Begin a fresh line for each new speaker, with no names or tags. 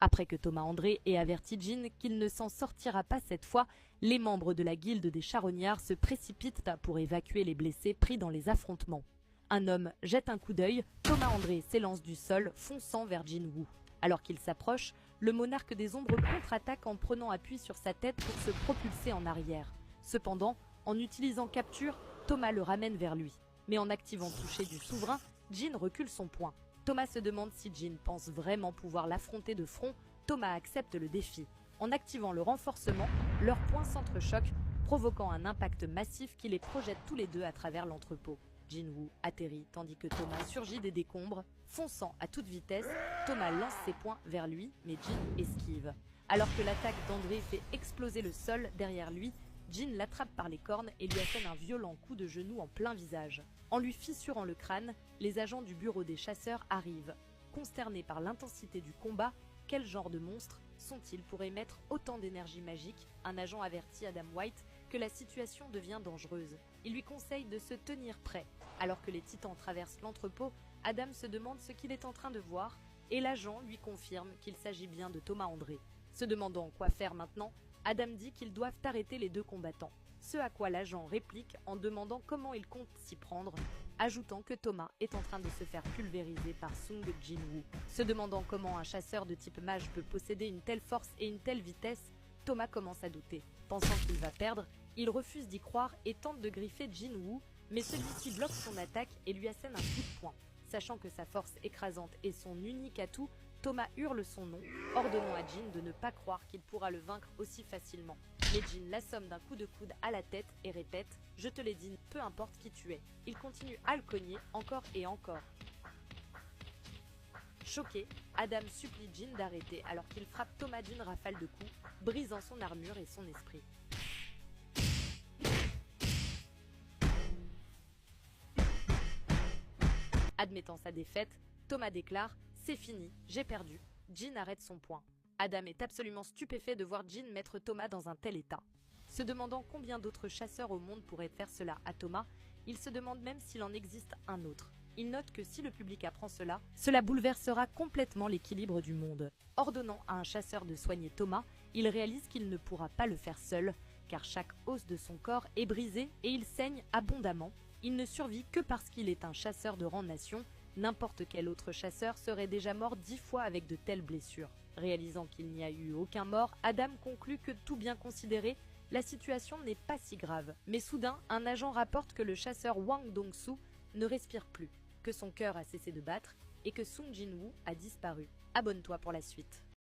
Après que Thomas André ait averti Jin qu'il ne s'en sortira pas cette fois, les membres de la guilde des charognards se précipitent pour évacuer les blessés pris dans les affrontements. Un homme jette un coup d'œil, Thomas André s'élance du sol, fonçant vers Jin Woo. Alors qu'il s'approche, le monarque des ombres contre-attaque en prenant appui sur sa tête pour se propulser en arrière. Cependant, en utilisant capture, Thomas le ramène vers lui. Mais en activant toucher du souverain, Jin recule son poing. Thomas se demande si Jin pense vraiment pouvoir l'affronter de front. Thomas accepte le défi. En activant le renforcement, leurs poings s'entrechoquent, provoquant un impact massif qui les projette tous les deux à travers l'entrepôt. Jin Woo atterrit tandis que Thomas surgit des décombres. Fonçant à toute vitesse, Thomas lance ses poings vers lui, mais Jin esquive. Alors que l'attaque d'André fait exploser le sol derrière lui, Jin l'attrape par les cornes et lui assène un violent coup de genou en plein visage. En lui fissurant le crâne, les agents du bureau des chasseurs arrivent. Consternés par l'intensité du combat, quel genre de monstres sont-ils pour émettre autant d'énergie magique? Un agent avertit Adam White que la situation devient dangereuse. Il lui conseille de se tenir prêt. Alors que les titans traversent l'entrepôt, Adam se demande ce qu'il est en train de voir et l'agent lui confirme qu'il s'agit bien de Thomas André. Se demandant quoi faire maintenant, Adam dit qu'ils doivent arrêter les deux combattants. Ce à quoi l'agent réplique en demandant comment il compte s'y prendre, ajoutant que Thomas est en train de se faire pulvériser par Sung Jin-woo. Se demandant comment un chasseur de type mage peut posséder une telle force et une telle vitesse, Thomas commence à douter. Pensant qu'il va perdre, il refuse d'y croire et tente de griffer Jin-woo, mais celui-ci bloque son attaque et lui assène un coup de poing. Sachant que sa force écrasante est son unique atout, Thomas hurle son nom, ordonnant à Jin de ne pas croire qu'il pourra le vaincre aussi facilement. Mais Jin l'assomme d'un coup de coude à la tête et répète « Je te l'ai dit, peu importe qui tu es ». Il continue à le cogner encore et encore. Choqué, Adam supplie Jin d'arrêter alors qu'il frappe Thomas d'une rafale de coups, brisant son armure et son esprit. Admettant sa défaite, Thomas déclare « C'est fini, j'ai perdu ». Jin arrête son poing. Adam est absolument stupéfait de voir Jin mettre Thomas dans un tel état. Se demandant combien d'autres chasseurs au monde pourraient faire cela à Thomas, il se demande même s'il en existe un autre. Il note que si le public apprend cela, cela bouleversera complètement l'équilibre du monde. Ordonnant à un chasseur de soigner Thomas, il réalise qu'il ne pourra pas le faire seul, car chaque os de son corps est brisé et il saigne abondamment. Il ne survit que parce qu'il est un chasseur de rang nation. N'importe quel autre chasseur serait déjà mort 10 fois avec de telles blessures. Réalisant qu'il n'y a eu aucun mort, Adam conclut que tout bien considéré, la situation n'est pas si grave. Mais soudain, un agent rapporte que le chasseur Wang Dong-soo ne respire plus, que son cœur a cessé de battre et que Sung Jin-woo a disparu. Abonne-toi pour la suite.